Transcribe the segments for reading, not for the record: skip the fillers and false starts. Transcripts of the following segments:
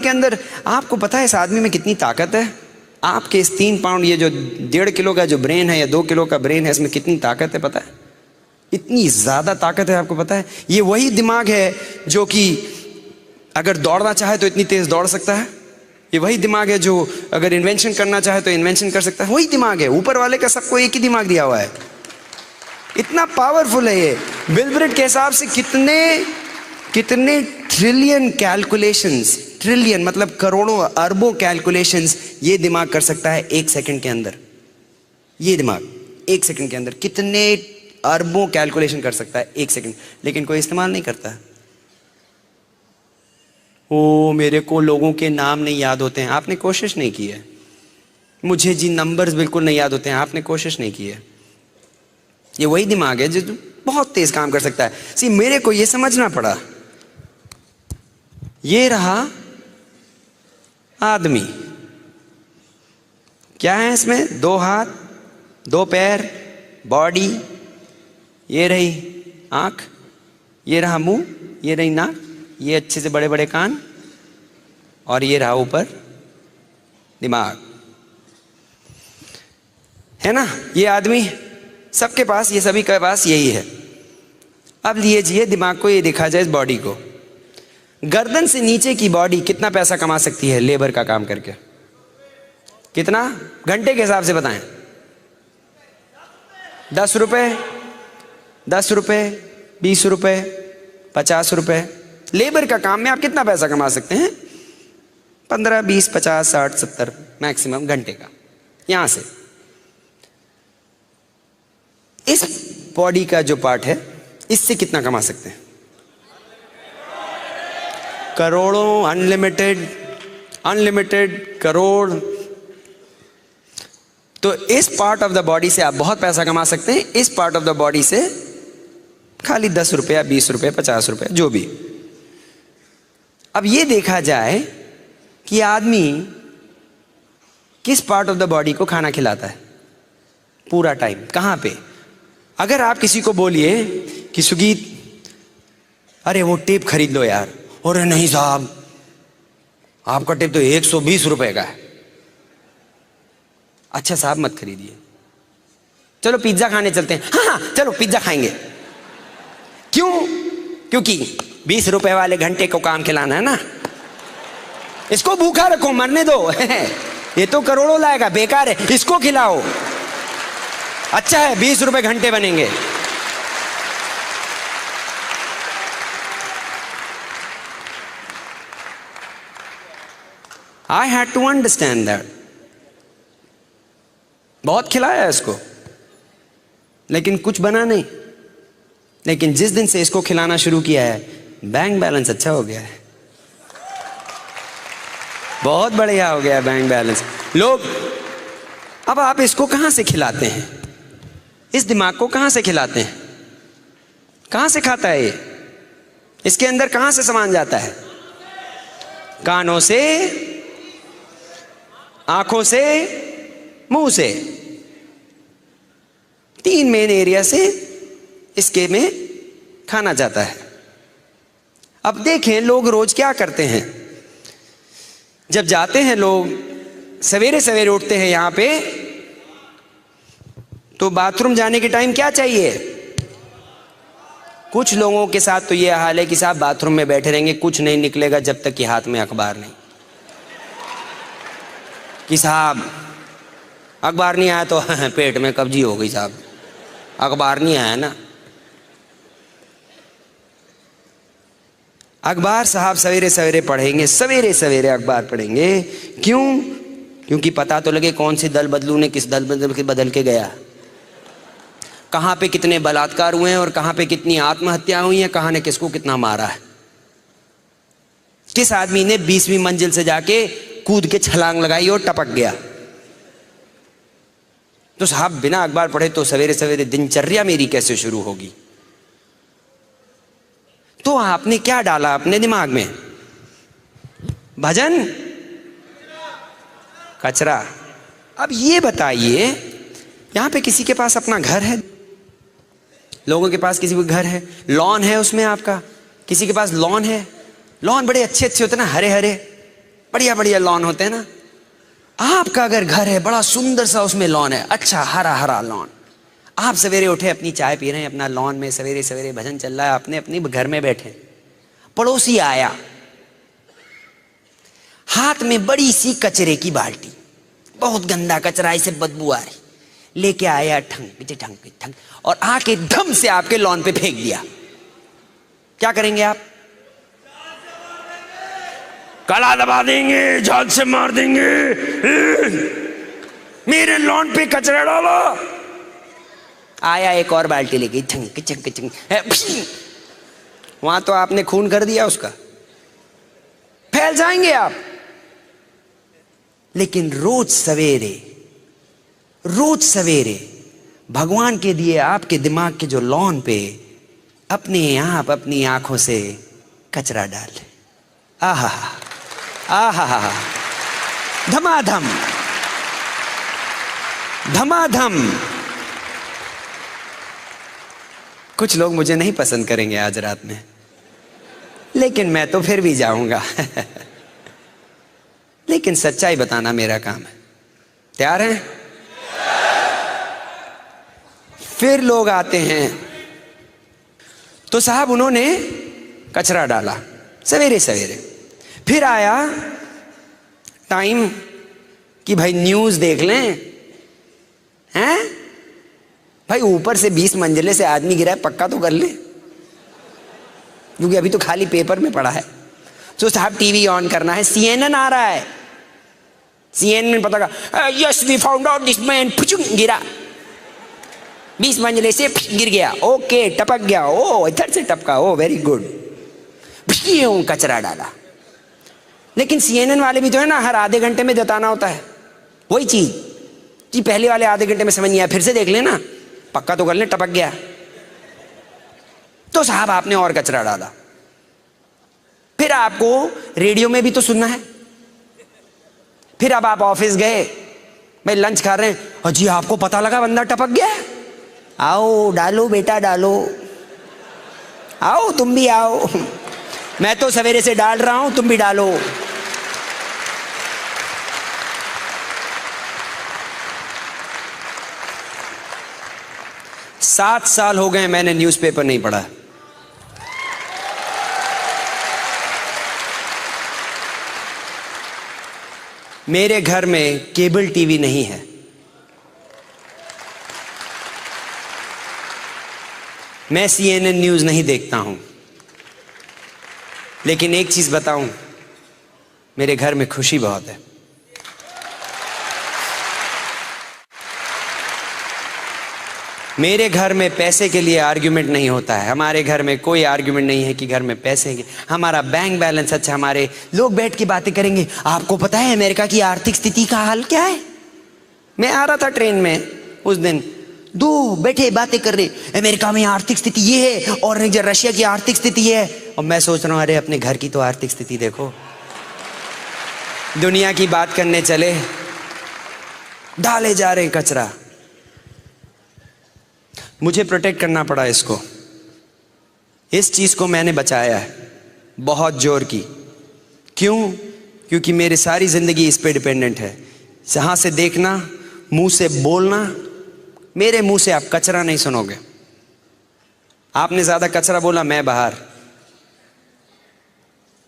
के अंदर आपको पता है इस आदमी में कितनी ताकत है? आपके इस 3 पाउंड, ये जो 1.5 किलो का जो ब्रेन है या 2 किलो का ब्रेन है, इसमें कितनी ताकत है पता है? इतनी ज्यादा ताकत है, आपको पता है? ये वही दिमाग है जो कि अगर दौड़ना चाहे तो इतनी तेज दौड़ सकता है। ये वही दिमाग है जो अगर इन्वेंशन करना चाहे तो इन्वेंशन कर सकता है। वही दिमाग है, ऊपर वाले का सबको एक ही दिमाग दिया हुआ है। इतना पावरफुल है ये। बिल ब्रेट के हिसाब से कितने ट्रिलियन कैलकुलेशंस, ट्रिलियन मतलब करोड़ों अरबों कैलकुलेशंस ये दिमाग कर सकता है 1 सेकंड के अंदर। ये दिमाग 1 सेकंड के अंदर कितने अरबों कैलकुलेशन कर सकता है 1 सेकंड, लेकिन कोई इस्तेमाल नहीं करता। ओ मेरे को लोगों के नाम नहीं याद होते हैं, आपने कोशिश नहीं की है। मुझे जी नंबर्स बिल्कुल नहीं याद होते हैं, आपने कोशिश नहीं की है। ये वही दिमाग है जो बहुत तेज काम कर सकता है। सी मेरे को ये समझना पड़ा, ये रहा आदमी, क्या है इसमें? 2 हाथ, 2 पैर, बॉडी, ये रही आंख, ये रहा मुंह, ये रही नाक, ये अच्छे से बड़े बड़े कान, और ये रहा ऊपर दिमाग, है ना? ये आदमी सबके पास, ये सभी के पास यही है। अब लीजिए दिमाग को, ये देखा जाए इस बॉडी को, गर्दन से नीचे की बॉडी कितना पैसा कमा सकती है लेबर का काम करके? कितना? घंटे के हिसाब से बताएं। 10 रुपए, 10 रुपए, 20 रुपए, 50 रुपए। लेबर का काम में आप कितना पैसा कमा सकते हैं? 15, 20, 50, 60, 70 मैक्सिमम घंटे का। यहां से इस बॉडी का जो पार्ट है, इससे कितना कमा सकते हैं? करोड़ों, अनलिमिटेड, अनलिमिटेड, करोड़। तो इस पार्ट ऑफ द बॉडी से आप बहुत पैसा कमा सकते हैं, इस पार्ट ऑफ द बॉडी से खाली 10 रुपया, 20 रुपये, 50 रुपये, जो भी। अब ये देखा जाए कि आदमी किस पार्ट ऑफ द बॉडी को खाना खिलाता है पूरा टाइम, कहां पे? अगर आप किसी को बोलिए कि सुगीत अरे वो टेप खरीद लो यार, अरे नहीं साहब आपका टेप तो 120 रुपए का है। अच्छा साहब मत खरीदिए, चलो पिज्जा खाने चलते हैं। हाँ हाँ चलो पिज्जा खाएंगे। क्यों? क्योंकि 20 रुपए वाले घंटे को काम खिलाना है ना, इसको भूखा रखो, मरने दो। ये तो करोड़ों लाएगा, बेकार है, इसको खिलाओ। अच्छा है 20 रुपए घंटे बनेंगे। I had to understand that. बहुत खिलाया इसको, लेकिन कुछ बना नहीं। लेकिन जिस दिन से इसको खिलाना शुरू किया है, बैंक बैलेंस अच्छा हो गया है, बहुत बढ़िया हो गया है बैंक बैलेंस। लोग, अब आप इसको कहां से खिलाते हैं? इस दिमाग को कहां से खिलाते हैं? कहां से खाता है ये? इसके अंदर कहां से सामान जाता है? कानों से, आंखों से, मुंह से। 3 मेन एरिया से इसके में खाना जाता है। अब देखें लोग रोज क्या करते हैं। जब जाते हैं लोग, सवेरे सवेरे उठते हैं यहां पे, तो बाथरूम जाने के टाइम क्या चाहिए? कुछ लोगों के साथ तो ये हाल है कि साहब बाथरूम में बैठे रहेंगे, कुछ नहीं निकलेगा जब तक कि हाथ में अखबार नहीं। कि साहब अखबार नहीं आया तो पेट में कब्जी हो गई साहब, अखबार नहीं आया ना। अखबार साहब सवेरे सवेरे पढ़ेंगे, सवेरे सवेरे अखबार पढ़ेंगे। क्यों? क्योंकि पता तो लगे कौन सी दल बदलू ने किस दल बदल के गया, कहां पे कितने बलात्कार हुए हैं और कहां पे कितनी आत्महत्या हुई है, कहां ने किसको कितना मारा है, किस आदमी ने 20वीं मंजिल से जाके कूद के छलांग लगाई और टपक गया। तो साहब बिना अखबार पढ़े तो सवेरे सवेरे दिनचर्या मेरी कैसे शुरू होगी? तो आपने क्या डाला अपने दिमाग में? भजन, कचरा। अब ये बताइए, यहां पे किसी के पास अपना घर है? लोगों के पास किसी का घर है, लॉन है उसमें आपका, किसी के पास लॉन है। लॉन बड़े अच्छे अच्छे होते ना, हरे हरे, बढ़िया बढ़िया लॉन होते हैं ना। आपका अगर घर है बड़ा सुंदर सा, उसमें लॉन है, अच्छा हरा हरा लॉन, आप सवेरे उठे, अपनी चाय पी रहे हैं अपना लॉन में, सवेरे सवेरे भजन चल रहा है, आपने अपने घर में बैठे, पड़ोसी आया, हाथ में बड़ी सी कचरे की बाल्टी, बहुत गंदा कचरा, इसे बदबू आ रही, लेके आया, ठंग ठंग ठंग, और आके धम से आपके लॉन पे फेंक दिया। क्या करेंगे आप? कड़ा दबा देंगे, झाग से मार देंगे, मेरे लॉन पे कचरा डाला। आया एक और बाल्टी लेके, ठंग ठंग ठंग, वहां तो आपने खून कर दिया उसका, फैल जाएंगे आप। लेकिन रोज सवेरे भगवान के दिए आपके दिमाग के जो लॉन पे अपने आप अपनी आंखों से कचरा डाल, आहा आहा, धमाधम धमाधम। कुछ लोग मुझे नहीं पसंद करेंगे आज रात में, लेकिन मैं तो फिर भी जाऊंगा। लेकिन सच्चाई बताना मेरा काम है। तैयार हैं? फिर लोग आते हैं, तो साहब उन्होंने कचरा डाला सवेरे सवेरे, फिर आया टाइम कि भाई न्यूज देख लें, हैं भाई ऊपर से 20 मंजिले से आदमी गिरा है, पक्का तो कर ले, क्योंकि अभी तो खाली पेपर में पड़ा है। तो साहब टीवी ऑन करना है, CNN आ रहा है, CNN में पता लगा, yes we found out this man, गिरा 20 मंजिले से, गिर गया, ओके टपक गया, ओ इधर से टपका, ओ वेरी गुड, कचरा डाला। लेकिन CNN वाले भी तो है ना, हर आधे घंटे में जताना होता है वही चीज कि पहले वाले आधे घंटे में समझ नहीं आया, फिर से देख लेना, पक्का तो कर ले, टपक गया। तो साहब आपने और कचरा डाला, फिर आपको रेडियो में भी तो सुनना है, फिर अब आप ऑफिस गए, भाई लंच खा रहे हैं, अजी आपको पता लगा बंदा टपक गया, आओ डालो बेटा डालो, आओ तुम भी आओ, मैं तो सवेरे से डाल रहा हूं, तुम भी डालो। सात साल हो गए मैंने न्यूज़पेपर नहीं पढ़ा। मेरे घर में केबल टीवी नहीं है, मैं CNN न्यूज़ नहीं देखता हूं, लेकिन एक चीज बताऊं, मेरे घर में खुशी बहुत है। मेरे घर में पैसे के लिए आर्ग्यूमेंट नहीं होता है, हमारे घर में कोई आर्ग्यूमेंट नहीं है कि घर में पैसे के, हमारा बैंक बैलेंस अच्छा, हमारे लोग बैठ के बातें करेंगे, आपको पता है अमेरिका की आर्थिक स्थिति का हाल क्या है। मैं आ रहा था ट्रेन में उस दिन, दो बैठे बातें कर रहे, अमेरिका में आर्थिक स्थिति ये है और रशिया की आर्थिक स्थिति ये है, और मैं सोच रहा हूं अरे अपने घर की तो आर्थिक स्थिति देखो। दुनिया की बात करने चले, डाले जा रहे कचरा। मुझे प्रोटेक्ट करना पड़ा इसको, इस चीज को मैंने बचाया है बहुत जोर की। क्यों? क्योंकि मेरी सारी जिंदगी इस पे डिपेंडेंट है। जहां से देखना, मुंह से बोलना, मेरे मुंह से आप कचरा नहीं सुनोगे। आपने ज्यादा कचरा बोला, मैं बाहर।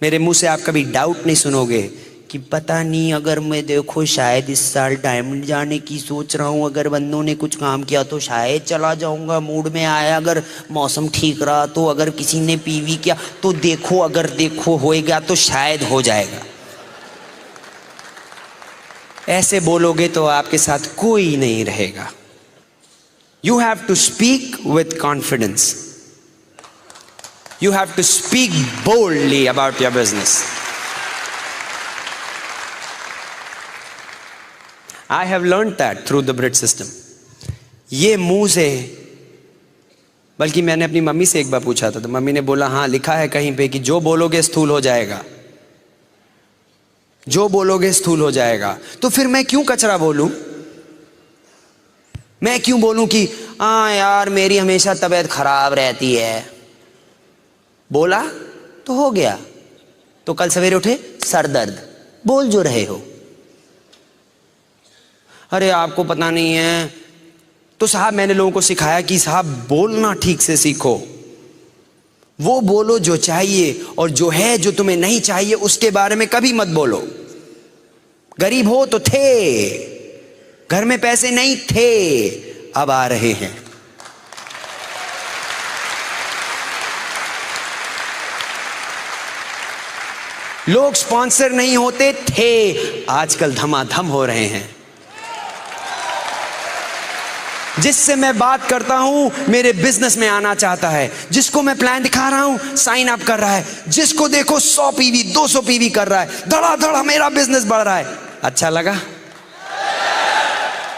मेरे मुंह से आप कभी डाउट नहीं सुनोगे कि पता नहीं, अगर मैं देखो शायद इस साल डायमंड जाने की सोच रहा हूँ, अगर बंदों ने कुछ काम किया तो शायद चला जाऊंगा, मूड में आया, अगर मौसम ठीक रहा तो, अगर किसी ने पीवी किया तो देखो, अगर देखो होएगा तो शायद हो जाएगा। ऐसे बोलोगे तो आपके साथ कोई नहीं रहेगा। You have to speak with confidence. You have to speak boldly about your business. I have learned that through the Brit system. ये मुंह से, बल्कि मैंने अपनी मम्मी से एक बार पूछा था, तो मम्मी ने बोला हाँ लिखा है कहीं पे कि जो बोलोगे स्थूल हो जाएगा, जो बोलोगे स्थूल हो जाएगा। तो फिर मैं क्यों कचरा बोलूं? मैं क्यों बोलूं कि हाँ यार मेरी हमेशा तबीयत खराब रहती है, बोला तो हो गया, तो कल सवेरे उठे सर दर्द, बोल जो रहे हो। अरे आपको पता नहीं है, तो साहब मैंने लोगों को सिखाया कि साहब बोलना ठीक से सीखो, वो बोलो जो चाहिए, और जो है जो तुम्हें नहीं चाहिए उसके बारे में कभी मत बोलो। गरीब हो तो थे, घर में पैसे नहीं थे, अब आ रहे हैं। लोग स्पॉन्सर नहीं होते थे, आजकल धमाधम हो रहे हैं। जिससे मैं बात करता हूं मेरे बिजनेस में आना चाहता है, जिसको मैं प्लान दिखा रहा हूं साइन अप कर रहा है, जिसको देखो 100 पीवी 200 पीवी कर रहा है, धड़ाधड़ मेरा बिजनेस बढ़ रहा है। अच्छा लगा?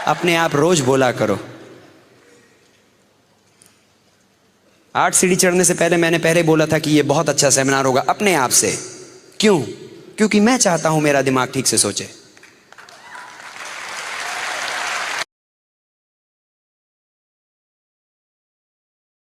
अपने आप रोज बोला करो। 8 सीढ़ी चढ़ने से पहले मैंने पहले बोला था कि यह बहुत अच्छा सेमिनार होगा, अपने आप से। क्यों? क्योंकि मैं चाहता हूं मेरा दिमाग ठीक से सोचे।